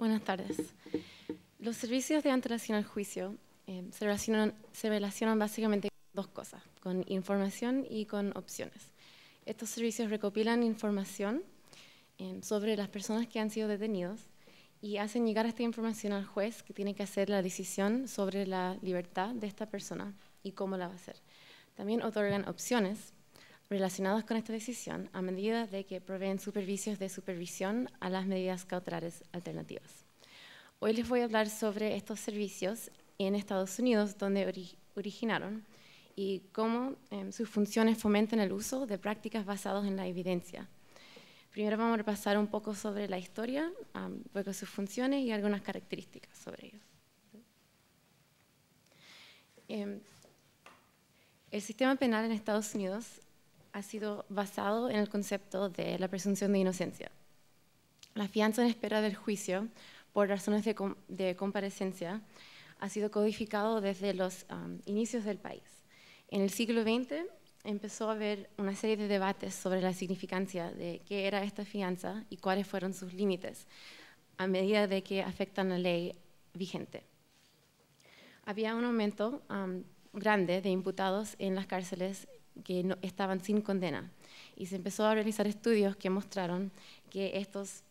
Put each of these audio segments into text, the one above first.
Buenas tardes. Los servicios de antelación al juicio se relacionan básicamente con dos cosas, con información y con opciones. Estos servicios recopilan información sobre las personas que han sido detenidos y hacen llegar esta información al juez, que tiene que hacer la decisión sobre la libertad de esta persona y cómo la va a hacer. También otorgan opciones relacionadas con esta decisión a medida de que proveen servicios de supervisión a las medidas cautelares alternativas. Hoy les voy a hablar sobre estos servicios en Estados Unidos, donde originaron, y cómo sus funciones fomentan el uso de prácticas basadas en la evidencia. Primero vamos a repasar un poco sobre la historia, luego sus funciones y algunas características sobre ellos. El sistema penal en Estados Unidos ha sido basado en el concepto de la presunción de inocencia. La fianza en espera del juicio por razones de comparecencia ha sido codificado desde los inicios del país. En el siglo XX empezó a haber una serie de debates sobre la significancia de qué era esta fianza y cuáles fueron sus límites a medida de que afectan la ley vigente. Había un aumento grande de imputados en las cárceles que estaban sin condena, y se empezó a realizar estudios que mostraron que estas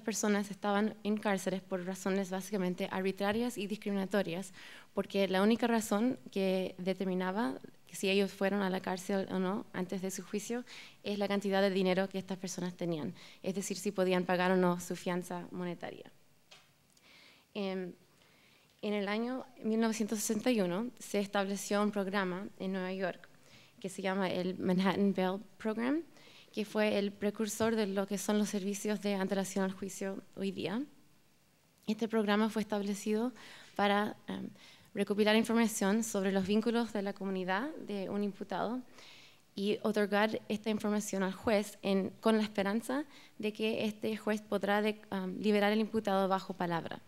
personas estaban en cárceles por razones básicamente arbitrarias y discriminatorias, porque la única razón que determinaba si ellos fueron a la cárcel o no antes de su juicio es la cantidad de dinero que estas personas tenían, es decir, si podían pagar o no su fianza monetaria. En el año 1961 se estableció un programa en Nueva York que se llama el Manhattan Bail Program, que fue el precursor de lo que son los servicios de antelación al juicio hoy día. Este programa fue establecido para recopilar información sobre los vínculos de la comunidad de un imputado y otorgar esta información al juez con la esperanza de que este juez podrá liberar al imputado bajo palabra.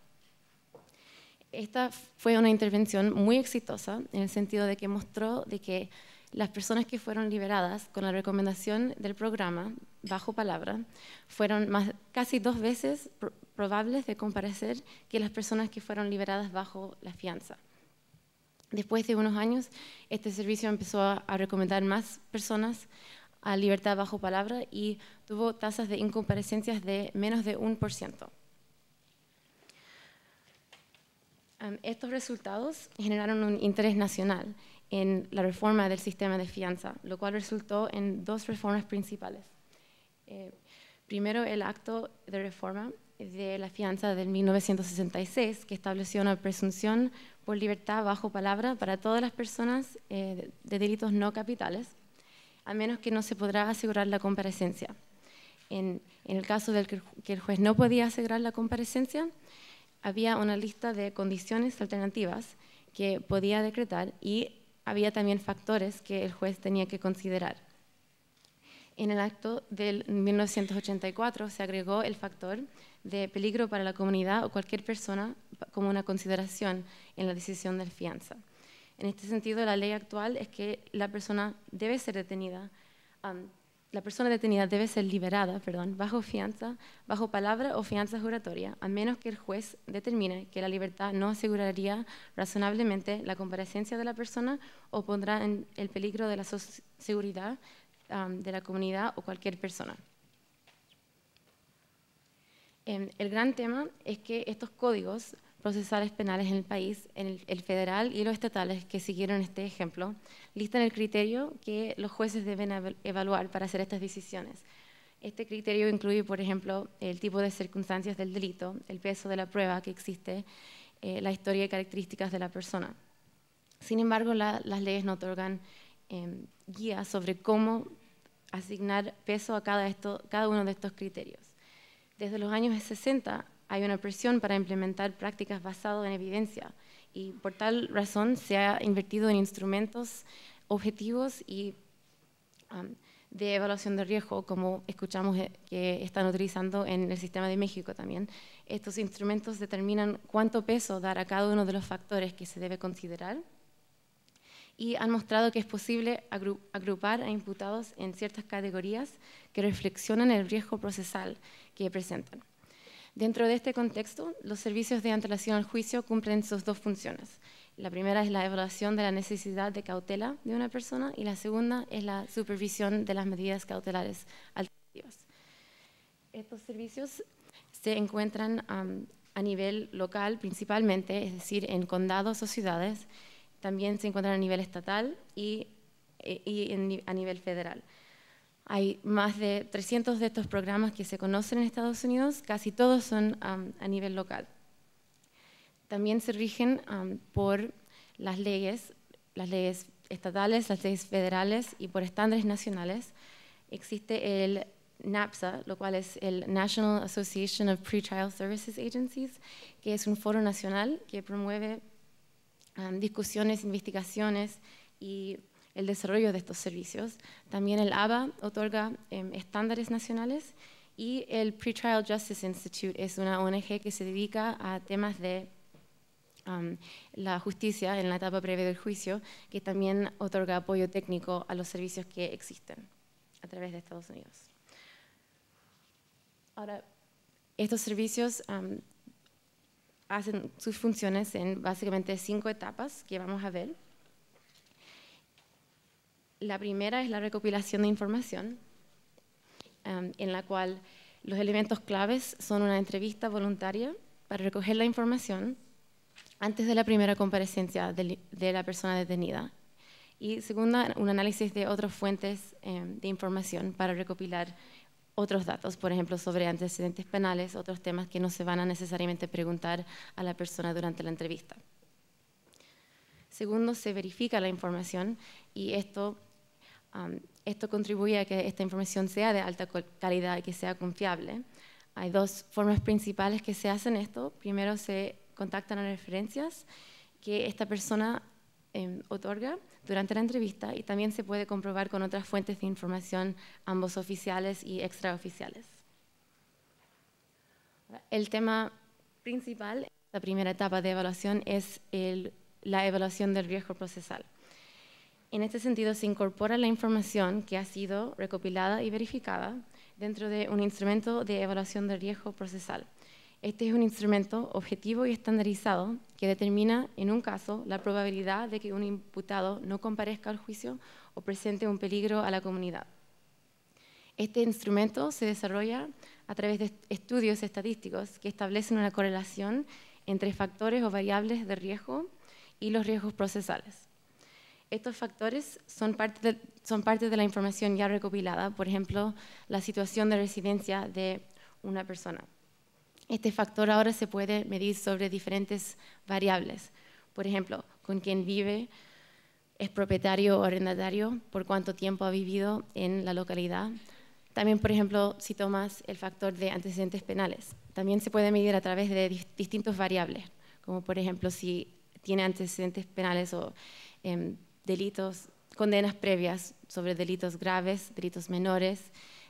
Esta fue una intervención muy exitosa en el sentido de que mostró de que las personas que fueron liberadas con la recomendación del programa bajo palabra fueron casi 2 veces probables de comparecer que las personas que fueron liberadas bajo la fianza. Después de unos años, este servicio empezó a recomendar más personas a libertad bajo palabra y tuvo tasas de incomparecencias de menos de 1%. Estos resultados generaron un interés nacional en la reforma del sistema de fianza, lo cual resultó en 2 reformas principales. Primero, el acto de reforma de la fianza del 1966, que estableció una presunción por libertad bajo palabra para todas las personas de delitos no capitales, a menos que no se podrá asegurar la comparecencia. En el caso del que el juez no podía asegurar la comparecencia, había una lista de condiciones alternativas que podía decretar y había también factores que el juez tenía que considerar. En el acto del 1984 se agregó el factor de peligro para la comunidad o cualquier persona como una consideración en la decisión de fianza. En este sentido, la ley actual es que la persona debe ser detenida, debe ser liberada, bajo fianza, bajo palabra o fianza juratoria, a menos que el juez determine que la libertad no aseguraría razonablemente la comparecencia de la persona o pondrá en el peligro de la seguridad de la comunidad o cualquier persona. El gran tema es que estos códigos procesales penales en el país, el federal y los estatales que siguieron este ejemplo, listan el criterio que los jueces deben evaluar para hacer estas decisiones. Este criterio incluye, por ejemplo, el tipo de circunstancias del delito, el peso de la prueba que existe, la historia y características de la persona. Sin embargo, las leyes no otorgan guías sobre cómo asignar peso a cada uno de estos criterios. Desde los años 60 hay una presión para implementar prácticas basadas en evidencia y por tal razón se ha invertido en instrumentos objetivos y de evaluación de riesgo, como escuchamos que están utilizando en el sistema de México también. Estos instrumentos determinan cuánto peso dar a cada uno de los factores que se debe considerar y han mostrado que es posible agrupar a imputados en ciertas categorías que reflexionan el riesgo procesal que presentan. Dentro de este contexto, los servicios de antelación al juicio cumplen sus dos funciones. La primera es la evaluación de la necesidad de cautela de una persona y la segunda es la supervisión de las medidas cautelares alternativas. Estos servicios se encuentran a nivel local principalmente, es decir, en condados o ciudades. También se encuentran a nivel estatal y a nivel federal. Hay más de 300 de estos programas que se conocen en Estados Unidos, casi todos son a nivel local. También se rigen por las leyes estatales, las leyes federales y por estándares nacionales. Existe el NAPSA, lo cual es el National Association of Pretrial Services Agencies, que es un foro nacional que promueve discusiones, investigaciones y el desarrollo de estos servicios. También el ABA otorga estándares nacionales y el Pretrial Justice Institute es una ONG que se dedica a temas de la justicia en la etapa previa del juicio, que también otorga apoyo técnico a los servicios que existen a través de Estados Unidos. Ahora, estos servicios hacen sus funciones en básicamente 5 etapas que vamos a ver. La primera es la recopilación de información, en la cual los elementos claves son una entrevista voluntaria para recoger la información antes de la primera comparecencia de la persona detenida. Y segunda, un análisis de otras fuentes de información para recopilar otros datos, por ejemplo, sobre antecedentes penales, otros temas que no se van a necesariamente preguntar a la persona durante la entrevista. Segundo, se verifica la información y esto contribuye a que esta información sea de alta calidad y que sea confiable. Hay 2 formas principales que se hacen esto. Primero, se contactan a referencias que esta persona otorga durante la entrevista y también se puede comprobar con otras fuentes de información, ambos oficiales y extraoficiales. El tema principal, la primera etapa de evaluación, es la evaluación del riesgo procesal. En este sentido, se incorpora la información que ha sido recopilada y verificada dentro de un instrumento de evaluación del riesgo procesal. Este es un instrumento objetivo y estandarizado que determina, en un caso, la probabilidad de que un imputado no comparezca al juicio o presente un peligro a la comunidad. Este instrumento se desarrolla a través de estudios estadísticos que establecen una correlación entre factores o variables de riesgo y los riesgos procesales. Estos factores son parte de la información ya recopilada, por ejemplo, la situación de residencia de una persona. Este factor ahora se puede medir sobre diferentes variables. Por ejemplo, con quién vive, es propietario o arrendatario, por cuánto tiempo ha vivido en la localidad. También, por ejemplo, si tomas el factor de antecedentes penales, también se puede medir a través de distintas variables, como por ejemplo si tiene antecedentes penales o delitos, condenas previas sobre delitos graves, delitos menores,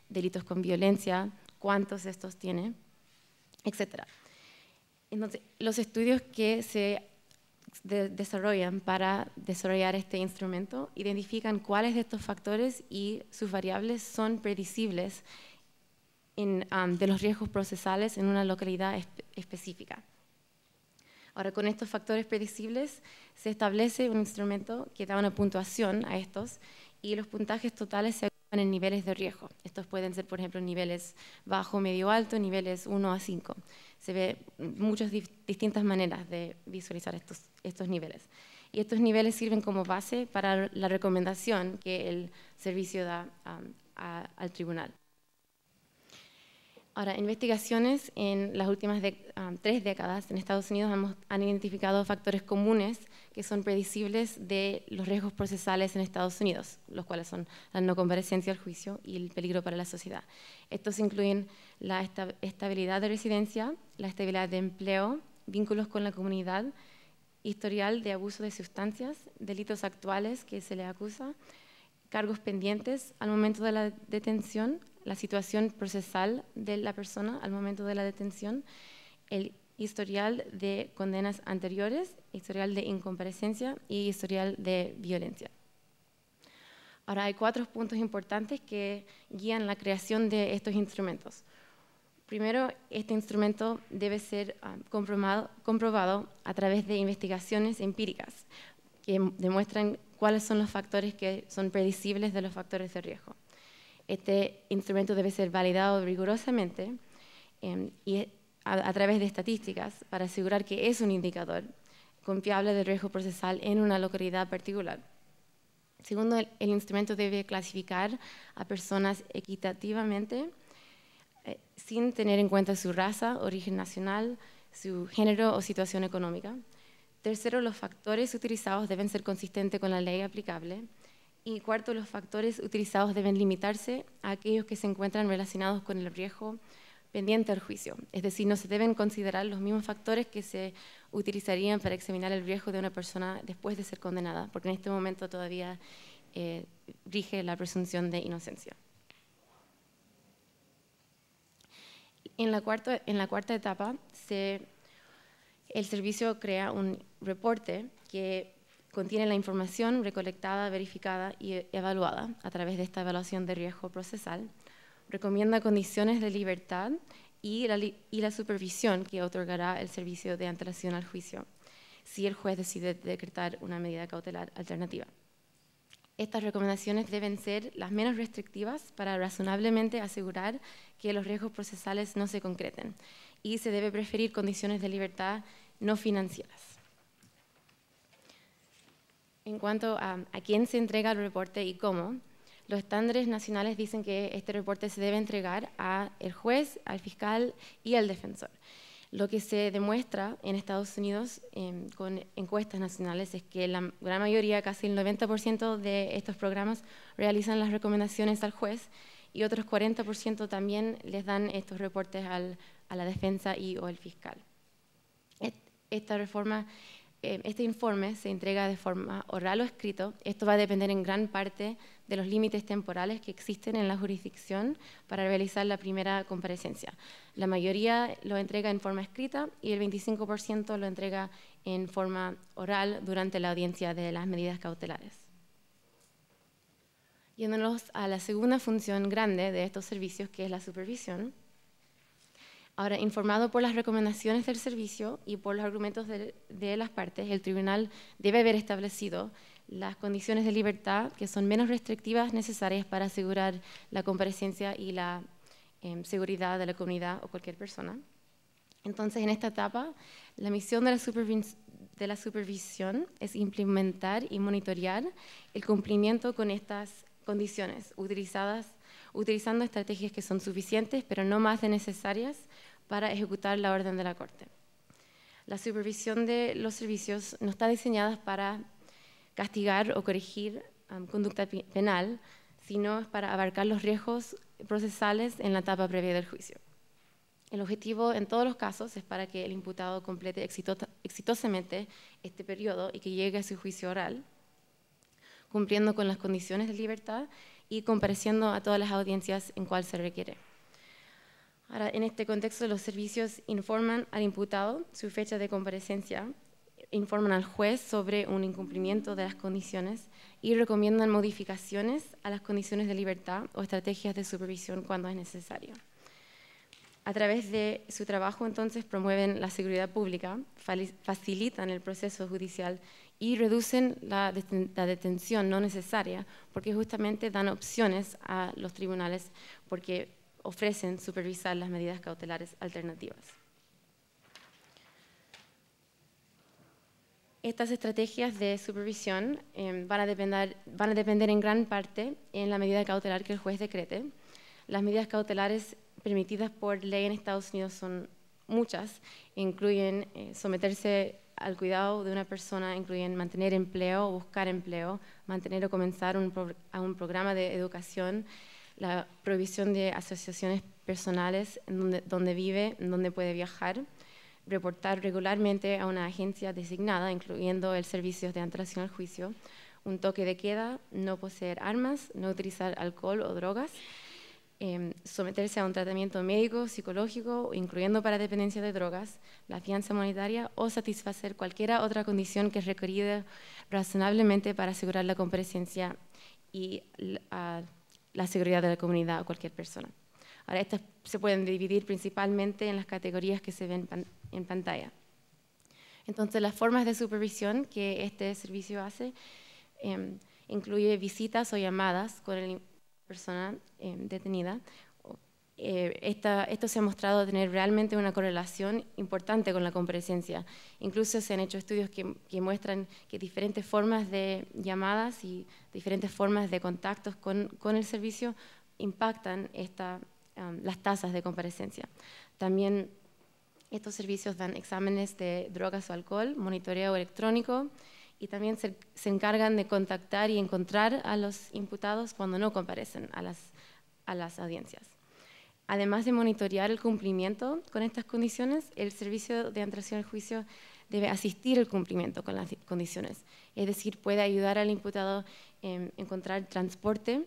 delitos con violencia, cuántos estos tiene, etc. Entonces, los estudios que se desarrollan para desarrollar este instrumento identifican cuáles de estos factores y sus variables son predecibles de los riesgos procesales en una localidad específica. Ahora, con estos factores predecibles se establece un instrumento que da una puntuación a estos y los puntajes totales se agrupan en niveles de riesgo. Estos pueden ser, por ejemplo, niveles bajo, medio, alto, niveles 1 a 5. Se ve muchas distintas maneras de visualizar estos niveles. Y estos niveles sirven como base para la recomendación que el servicio da al tribunal. Ahora, investigaciones en las últimas 3 décadas en Estados Unidos han identificado factores comunes que son predecibles de los riesgos procesales en Estados Unidos, los cuales son la no comparecencia al juicio y el peligro para la sociedad. Estos incluyen la estabilidad de residencia, la estabilidad de empleo, vínculos con la comunidad, historial de abuso de sustancias, delitos actuales que se le acusa, cargos pendientes al momento de la detención, la situación procesal de la persona al momento de la detención, el historial de condenas anteriores, historial de incomparecencia y historial de violencia. Ahora hay 4 puntos importantes que guían la creación de estos instrumentos. Primero, este instrumento debe ser comprobado a través de investigaciones empíricas que demuestran cuáles son los factores que son predecibles de los factores de riesgo. Este instrumento debe ser validado rigurosamente y a través de estadísticas para asegurar que es un indicador confiable de riesgo procesal en una localidad particular. Segundo, el instrumento debe clasificar a personas equitativamente sin tener en cuenta su raza, origen nacional, su género o situación económica. Tercero, los factores utilizados deben ser consistentes con la ley aplicable. Y cuarto, los factores utilizados deben limitarse a aquellos que se encuentran relacionados con el riesgo pendiente al juicio. Es decir, no se deben considerar los mismos factores que se utilizarían para examinar el riesgo de una persona después de ser condenada, porque en este momento todavía rige la presunción de inocencia. En la cuarta etapa, el servicio crea un reporte que contiene la información recolectada, verificada y evaluada a través de esta evaluación de riesgo procesal. Recomienda condiciones de libertad y la supervisión que otorgará el servicio de antelación al juicio si el juez decide decretar una medida cautelar alternativa. Estas recomendaciones deben ser las menos restrictivas para razonablemente asegurar que los riesgos procesales no se concreten y se debe preferir condiciones de libertad no financieras. En cuanto a quién se entrega el reporte y cómo, los estándares nacionales dicen que este reporte se debe entregar al juez, al fiscal y al defensor. Lo que se demuestra en Estados Unidos con encuestas nacionales es que la gran mayoría, casi el 90% de estos programas realizan las recomendaciones al juez y otros 40% también les dan estos reportes a la defensa o al fiscal. Este informe se entrega de forma oral o escrito. Esto va a depender en gran parte de los límites temporales que existen en la jurisdicción para realizar la primera comparecencia. La mayoría lo entrega en forma escrita y el 25% lo entrega en forma oral durante la audiencia de las medidas cautelares. Yéndonos a la segunda función grande de estos servicios, que es la supervisión. Ahora, informado por las recomendaciones del servicio y por los argumentos de las partes, el tribunal debe haber establecido las condiciones de libertad que son menos restrictivas necesarias para asegurar la comparecencia y la seguridad de la comunidad o cualquier persona. Entonces, en esta etapa, la misión de la supervisión es implementar y monitorear el cumplimiento con estas condiciones, utilizando estrategias que son suficientes, pero no más de necesarias para ejecutar la orden de la Corte. La supervisión de los servicios no está diseñada para castigar o corregir conducta penal, sino para abarcar los riesgos procesales en la etapa previa del juicio. El objetivo en todos los casos es para que el imputado complete exitosamente este periodo y que llegue a su juicio oral, cumpliendo con las condiciones de libertad y compareciendo a todas las audiencias en cual se requiere. Ahora, en este contexto, los servicios informan al imputado su fecha de comparecencia, informan al juez sobre un incumplimiento de las condiciones y recomiendan modificaciones a las condiciones de libertad o estrategias de supervisión cuando es necesario. A través de su trabajo, entonces, promueven la seguridad pública, facilitan el proceso judicial y reducen la detención no necesaria, porque justamente dan opciones a los tribunales porque ofrecen supervisar las medidas cautelares alternativas. Estas estrategias de supervisión van a depender en gran parte en la medida cautelar que el juez decrete. Las medidas cautelares permitidas por ley en Estados Unidos son muchas, incluyen someterse al cuidado de una persona, incluyen mantener empleo, buscar empleo, mantener o comenzar un programa de educación, la prohibición de asociaciones personales en donde vive, en donde puede viajar, reportar regularmente a una agencia designada, incluyendo el servicio de antelación al juicio, un toque de queda, no poseer armas, no utilizar alcohol o drogas, someterse a un tratamiento médico, psicológico, incluyendo para dependencia de drogas, la fianza monetaria o satisfacer cualquier otra condición que es requerida razonablemente para asegurar la comparecencia y la seguridad de la comunidad o cualquier persona. Ahora, estas se pueden dividir principalmente en las categorías que se ven en pantalla. Entonces, las formas de supervisión que este servicio hace incluye visitas o llamadas con la persona detenida. Esto se ha mostrado tener realmente una correlación importante con la comparecencia. Incluso se han hecho estudios que muestran que diferentes formas de llamadas y diferentes formas de contactos con el servicio impactan las tasas de comparecencia. También estos servicios dan exámenes de drogas o alcohol, monitoreo electrónico, y también se encargan de contactar y encontrar a los imputados cuando no comparecen a las audiencias. Además de monitorear el cumplimiento con estas condiciones, el servicio de antelación al juicio debe asistir al cumplimiento con las condiciones. Es decir, puede ayudar al imputado en encontrar transporte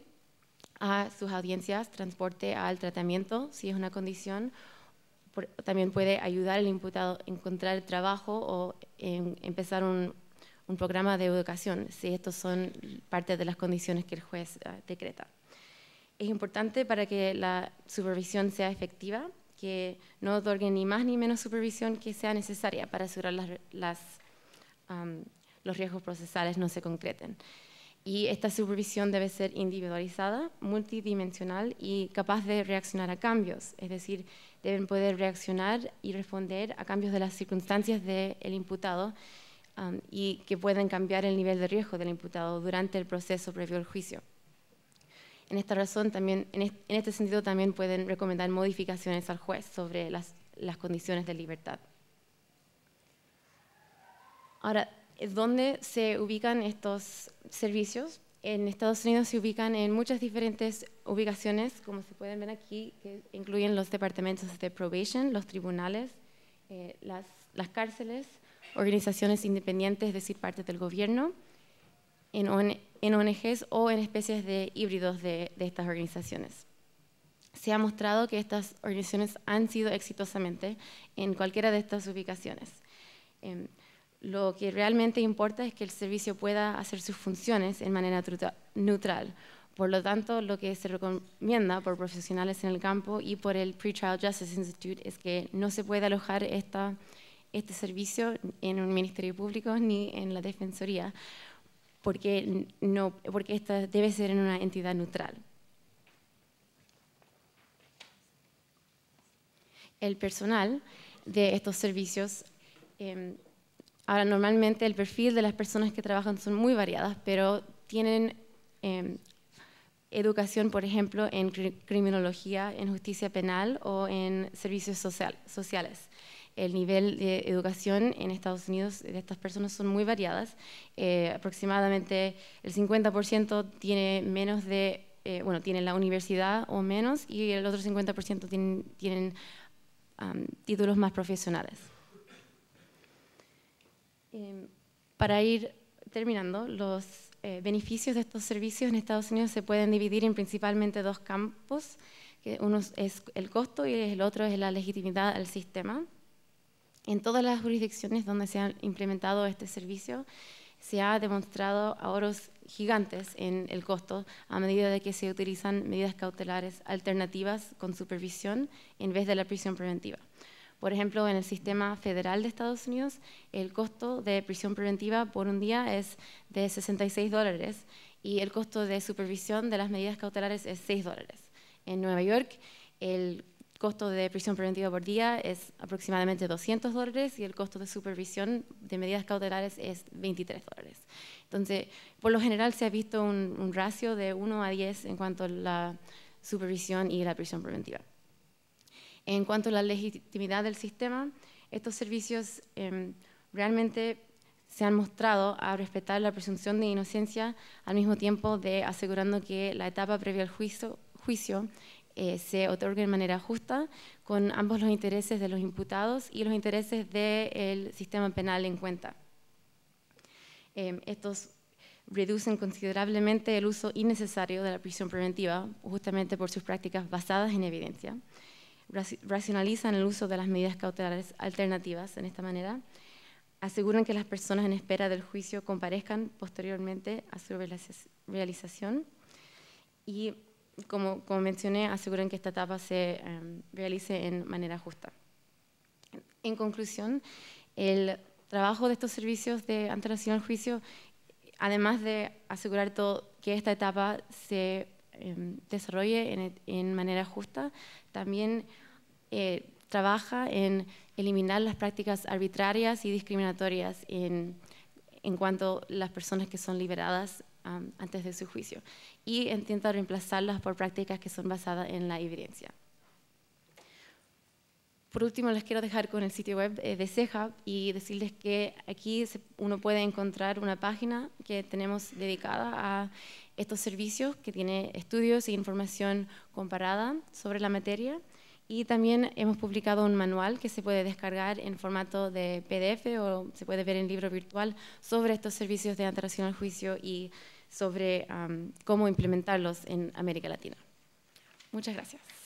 a sus audiencias, transporte al tratamiento, si es una condición. También puede ayudar al imputado a encontrar trabajo o empezar un programa de educación, si estos son parte de las condiciones que el juez decreta. Es importante para que la supervisión sea efectiva, que no otorguen ni más ni menos supervisión que sea necesaria para asegurar los riesgos procesales no se concreten. Y esta supervisión debe ser individualizada, multidimensional y capaz de reaccionar a cambios, es decir, deben poder reaccionar y responder a cambios de las circunstancias del imputado y que pueden cambiar el nivel de riesgo del imputado durante el proceso previo al juicio. En esta razón, también, en este sentido, también pueden recomendar modificaciones al juez sobre las condiciones de libertad. Ahora, ¿dónde se ubican estos servicios? En Estados Unidos se ubican en muchas diferentes ubicaciones, como se pueden ver aquí, que incluyen los departamentos de probation, los tribunales, las cárceles, organizaciones independientes, es decir, parte del gobierno, en ONGs o en especies de híbridos de estas organizaciones. Se ha mostrado que estas organizaciones han sido exitosamente en cualquiera de estas ubicaciones. Lo que realmente importa es que el servicio pueda hacer sus funciones en manera neutral. Por lo tanto, lo que se recomienda por profesionales en el campo y por el Pretrial Justice Institute es que no se puede alojar este servicio en un ministerio público ni en la defensoría, porque esta debe ser en una entidad neutral. El personal de estos servicios, ahora normalmente el perfil de las personas que trabajan son muy variadas, pero tienen educación, por ejemplo, en criminología, en justicia penal o en servicios sociales. El nivel de educación en Estados Unidos de estas personas son muy variadas. Aproximadamente el 50% tiene menos de, tiene la universidad o menos, y el otro 50% tienen títulos más profesionales. Para ir terminando, los beneficios de estos servicios en Estados Unidos se pueden dividir en principalmente dos campos. Uno es el costo y el otro es la legitimidad al sistema. En todas las jurisdicciones donde se ha implementado este servicio, se ha demostrado ahorros gigantes en el costo a medida de que se utilizan medidas cautelares alternativas con supervisión en vez de la prisión preventiva. Por ejemplo, en el sistema federal de Estados Unidos, el costo de prisión preventiva por un día es de $66 y el costo de supervisión de las medidas cautelares es $6. En Nueva York, el costo de prisión preventiva por día es aproximadamente $200 y el costo de supervisión de medidas cautelares es $23. Entonces, por lo general se ha visto un ratio de 1 a 10 en cuanto a la supervisión y la prisión preventiva. En cuanto a la legitimidad del sistema, estos servicios realmente se han mostrado a respetar la presunción de inocencia al mismo tiempo de asegurando que la etapa previa al juicio se otorgue de manera justa con ambos los intereses de los imputados y los intereses del sistema penal en cuenta. Estos reducen considerablemente el uso innecesario de la prisión preventiva, justamente por sus prácticas basadas en evidencia. Racionalizan el uso de las medidas cautelares alternativas en esta manera, aseguran que las personas en espera del juicio comparezcan posteriormente a su realización y como mencioné, aseguren que esta etapa se realice en manera justa. En conclusión, el trabajo de estos servicios de antelación al juicio, además de asegurar que esta etapa se desarrolle en manera justa, también trabaja en eliminar las prácticas arbitrarias y discriminatorias en cuanto a las personas que son liberadas antes de su juicio, y intenta reemplazarlas por prácticas que son basadas en la evidencia. Por último, les quiero dejar con el sitio web de CEJA y decirles que aquí uno puede encontrar una página que tenemos dedicada a estos servicios, que tiene estudios e información comparada sobre la materia. Y también hemos publicado un manual que se puede descargar en formato de PDF o se puede ver en libro virtual sobre estos servicios de antelación al juicio y sobre cómo implementarlos en América Latina. Muchas gracias.